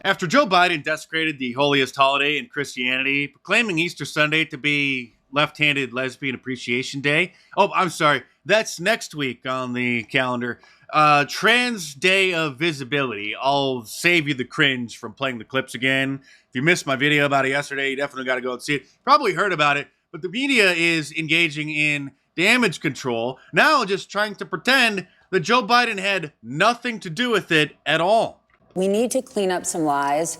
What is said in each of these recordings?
After Joe Biden desecrated the holiest holiday in Christianity, proclaiming Easter Sunday to be Left-Handed Lesbian Appreciation Day. Oh, I'm sorry. That's next week on the calendar. Trans Day of Visibility. I'll save you the cringe from playing the clips again. If you missed my video about it yesterday, you definitely got to go and see it. Probably heard about it, but the media is engaging in damage control, now just trying to pretend that Joe Biden had nothing to do with it at all. We need to clean up some lies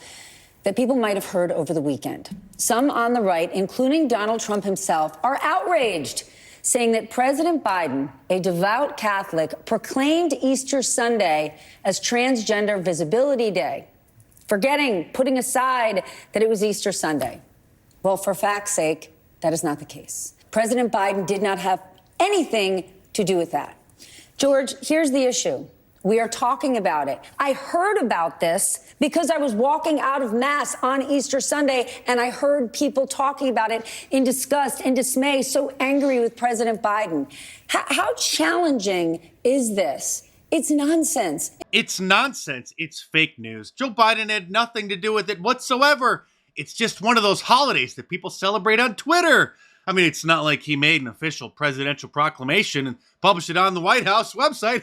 that people might have heard over the weekend. Some on the right, including Donald Trump himself, are outraged, saying that President Biden, a devout Catholic, proclaimed Easter Sunday as Transgender Visibility Day, putting aside that it was Easter Sunday. Well, for fact's sake, that is not the case. President Biden did not have anything to do with that. George, here's the issue. We are talking about it. I heard about this because I was walking out of Mass on Easter Sunday, and I heard people talking about it in disgust and dismay, so angry with President Biden. How challenging is this? It's nonsense. It's nonsense. It's fake news. Joe Biden had nothing to do with it whatsoever. It's just one of those holidays that people celebrate on Twitter. I mean, it's not like he made an official presidential proclamation and published it on the White House website.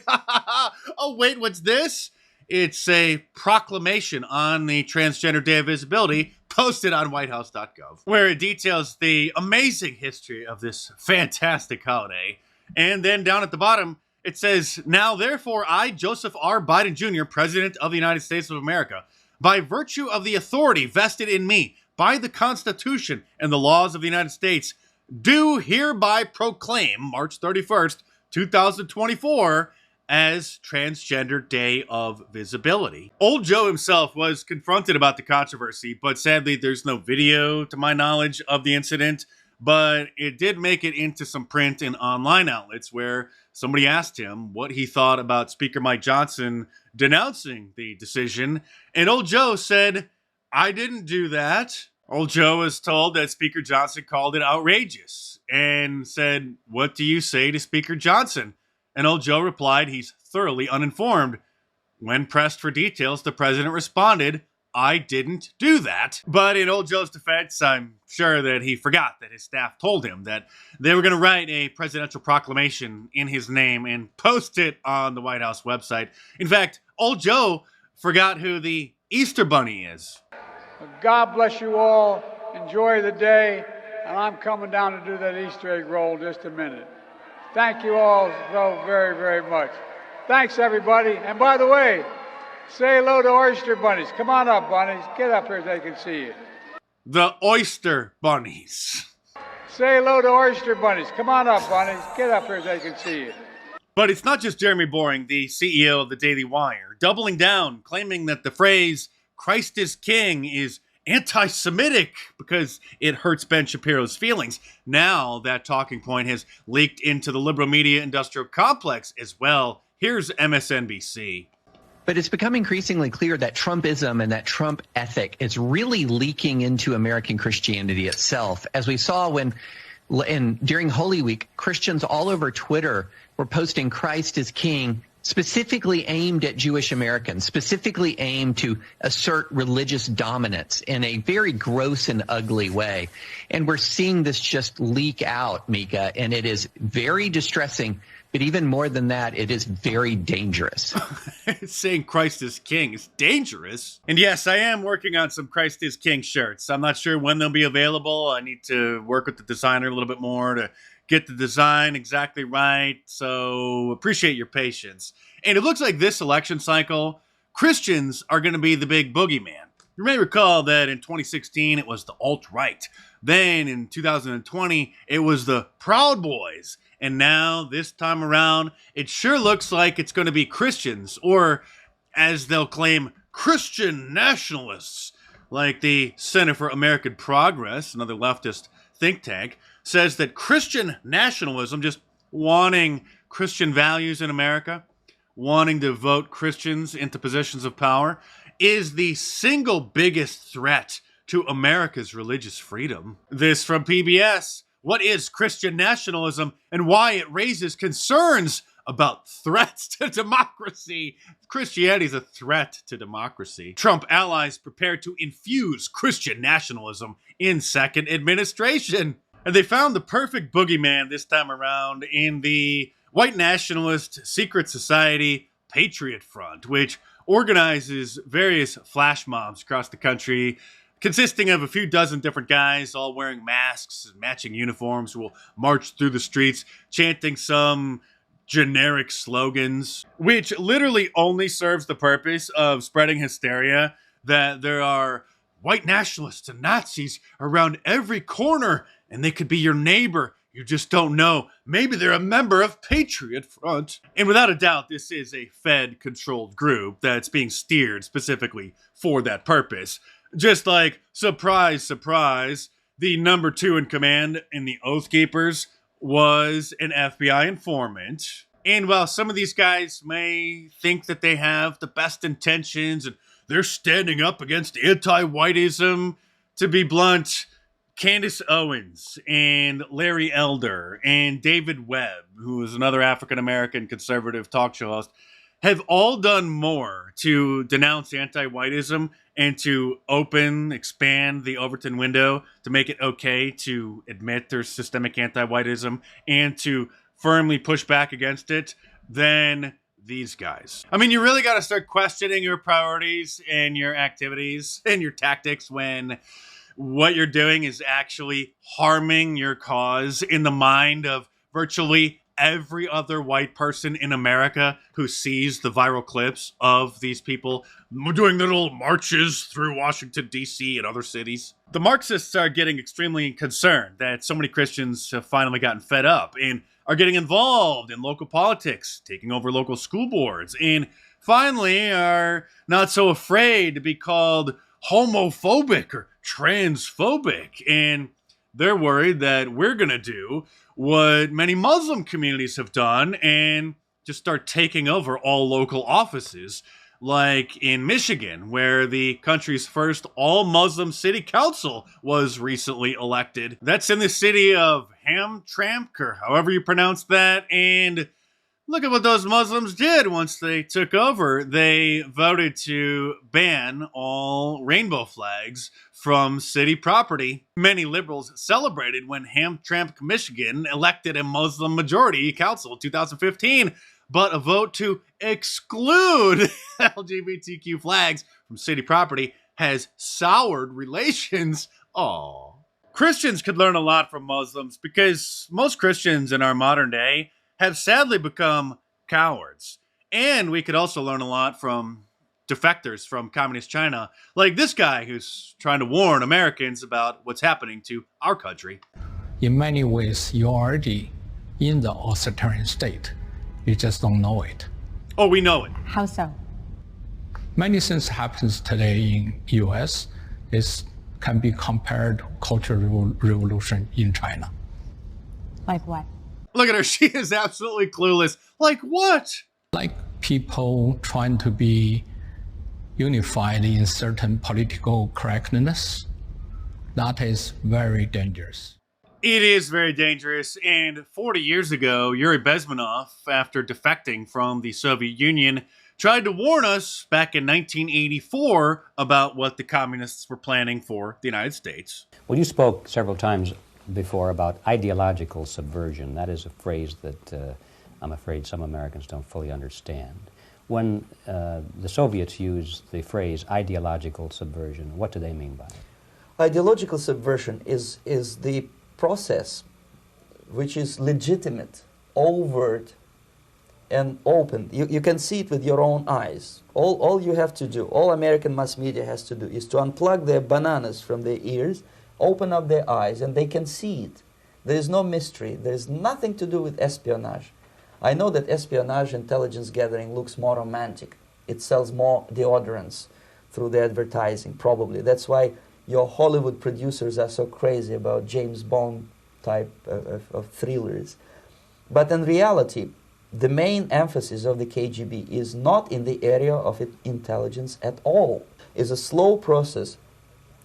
Oh, wait, what's this? It's a proclamation on the Transgender Day of Visibility posted on whitehouse.gov, where it details the amazing history of this fantastic holiday. And then down at the bottom, it says, "Now, therefore, I, Joseph R. Biden Jr., President of the United States of America, by virtue of the authority vested in me by the Constitution and the laws of the United States, do hereby proclaim March 31st, 2024 as Transgender Day of Visibility." Old Joe himself was confronted about the controversy, but sadly there's no video, to my knowledge, of the incident. But it did make it into some print and online outlets where somebody asked him what he thought about Speaker Mike Johnson denouncing the decision. And old Joe said, "I didn't do that." Old Joe was told that Speaker Johnson called it outrageous and said, "What do you say to Speaker Johnson?" And old Joe replied he's thoroughly uninformed. When pressed for details, the president responded, "I didn't do that." But in old Joe's defense, I'm sure that he forgot that his staff told him that they were going to write a presidential proclamation in his name and post it on the White House website. In fact, old Joe forgot who the Easter Bunny is. God bless you all. Enjoy the day. And I'm coming down to do that Easter egg roll in just a minute. Thank you all so very, very much. Thanks, everybody. And by the way, say hello to oyster bunnies. Come on up, bunnies. Get up here so they can see you. The Oyster Bunnies. Say hello to oyster bunnies. Come on up, bunnies. Get up here so they can see you. But it's not just Jeremy Boring, the CEO of the Daily Wire, doubling down, claiming that the phrase "Christ is King" is anti-Semitic because it hurts Ben Shapiro's feelings. Now that talking point has leaked into the liberal media industrial complex as well. Here's MSNBC. But it's become increasingly clear that Trumpism and that Trump ethic is really leaking into American Christianity itself. As we saw during Holy Week, Christians all over Twitter were posting "Christ is King," specifically aimed at Jewish Americans, specifically aimed to assert religious dominance in a very gross and ugly way. And we're seeing this just leak out, Mika, and it is very distressing. But even more than that, it is very dangerous. Saying Christ is King is dangerous. And yes, I am working on some Christ is King shirts. I'm not sure when they'll be available. I need to work with the designer a little bit more to get the design exactly right. So appreciate your patience. And it looks like this election cycle, Christians are going to be the big boogeyman. You may recall that in 2016, it was the alt-right. Then in 2020, it was the Proud Boys. And now, this time around, it sure looks like it's going to be Christians, or as they'll claim, Christian nationalists, like the Center for American Progress, another leftist think tank, says that Christian nationalism, just wanting Christian values in America, wanting to vote Christians into positions of power, is the single biggest threat to America's religious freedom. This from PBS. What is Christian nationalism and why it raises concerns about threats to democracy. Christianity is a threat to democracy. Trump allies prepare to infuse Christian nationalism in second administration. And they found the perfect boogeyman this time around in the white nationalist secret society Patriot Front, which organizes various flash mobs across the country, consisting of a few dozen different guys all wearing masks and matching uniforms who will march through the streets chanting some generic slogans, which literally only serves the purpose of spreading hysteria that there are white nationalists and Nazis around every corner and they could be your neighbor. You just don't know. Maybe they're a member of Patriot Front. And without a doubt, this is a Fed-controlled group that's being steered specifically for that purpose. Just like, surprise, surprise, the number 2 in command in the Oath Keepers was an FBI informant. And while some of these guys may think that they have the best intentions and they're standing up against anti-whiteism, to be blunt, Candace Owens and Larry Elder and David Webb, who is another African-American conservative talk show host, have all done more to denounce anti-whiteism and to expand the Overton window to make it okay to admit there's systemic anti-whiteism and to firmly push back against it than these guys. I mean, you really got to start questioning your priorities and your activities and your tactics when what you're doing is actually harming your cause in the mind of virtually every other white person in America who sees the viral clips of these people doing their little marches through Washington, D.C. and other cities. The Marxists are getting extremely concerned that so many Christians have finally gotten fed up and are getting involved in local politics, taking over local school boards, and finally are not so afraid to be called homophobic or transphobic. And they're worried that we're going to do what many Muslim communities have done and just start taking over all local offices, like in Michigan, where the country's first all-Muslim city council was recently elected. That's in the city of Hamtramck, or however you pronounce that, and look at what those Muslims did once they took over. They voted to ban all rainbow flags from city property. Many liberals celebrated when Hamtramck, Michigan elected a Muslim majority council in 2015, but a vote to exclude LGBTQ flags from city property has soured relations. Aww. Christians could learn a lot from Muslims because most Christians in our modern day have sadly become cowards. And we could also learn a lot from defectors from communist China, like this guy who's trying to warn Americans about what's happening to our country. In many ways, you're already in the authoritarian state. You just don't know it. Oh, we know it. How so? Many things happens today in U.S. Can be compared to cultural revolution in China. Like what? Look at her. She is absolutely clueless. Like what? Like people trying to be unified in certain political correctness. That is very dangerous. It is very dangerous. And 40 years ago, Yuri Bezmenov, after defecting from the Soviet Union, tried to warn us back in 1984 about what the communists were planning for the United States. Well, you spoke several times before about ideological subversion. That is a phrase that I'm afraid some Americans don't fully understand. When the Soviets used the phrase ideological subversion, what do they mean by it? Ideological subversion is the process which is legitimate, overt, and open. You can see it with your own eyes. All you have to do, all American mass media has to do, is to unplug their bananas from their ears, open up their eyes, and they can see it. There is no mystery. There is nothing to do with espionage. I know that espionage intelligence gathering looks more romantic. It sells more deodorants through the advertising, probably. That's why your Hollywood producers are so crazy about James Bond type of thrillers. But in reality, the main emphasis of the KGB is not in the area of intelligence at all. It's a slow process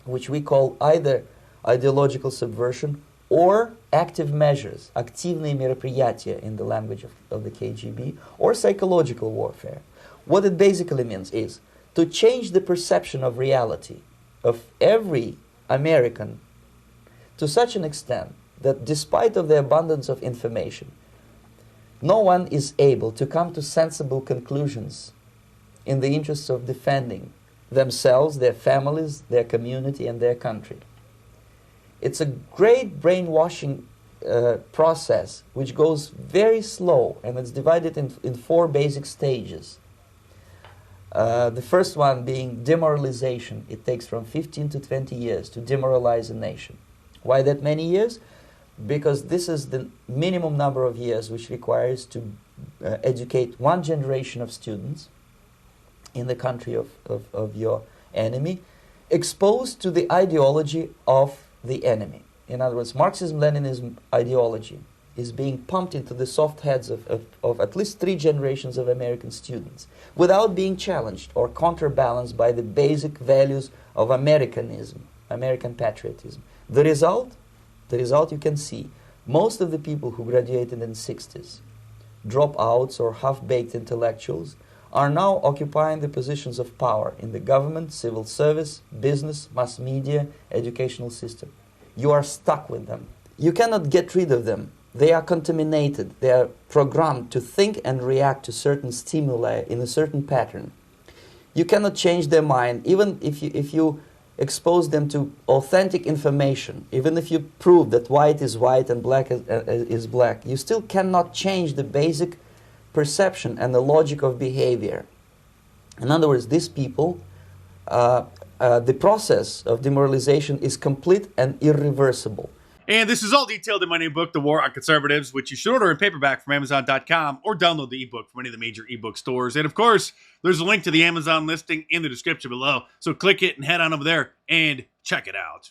which we call either ideological subversion or active measures, активные мероприятия in the language of the KGB, or psychological warfare. What it basically means is to change the perception of reality of every American to such an extent that despite of the abundance of information, no one is able to come to sensible conclusions in the interests of defending themselves, their families, their community, and their country. It's a great brainwashing process which goes very slow, and it's divided in 4 basic stages. The first one being demoralization. It takes from 15 to 20 years to demoralize a nation. Why that many years? Because this is the minimum number of years which requires to educate one generation of students in the country of your enemy, exposed to the ideology of the enemy. In other words, Marxism-Leninism ideology is being pumped into the soft heads of at least 3 generations of American students without being challenged or counterbalanced by the basic values of Americanism, American patriotism. The result you can see. Most of the people who graduated in the 60s, dropouts or half-baked intellectuals, are now occupying the positions of power in the government, civil service, business, mass media, educational system. You are stuck with them. You cannot get rid of them. They are contaminated. They are programmed to think and react to certain stimuli in a certain pattern. You cannot change their mind, even if you expose them to authentic information, even if you prove that white is white and black is black, you still cannot change the basic perception and the logic of behavior. In other words, these people, the process of demoralization is complete and irreversible. And this is all detailed in my new book, The War on Conservatives, which you should order in paperback from Amazon.com or download the ebook from any of the major ebook stores. And of course, there's a link to the Amazon listing in the description below. So click it and head on over there and check it out.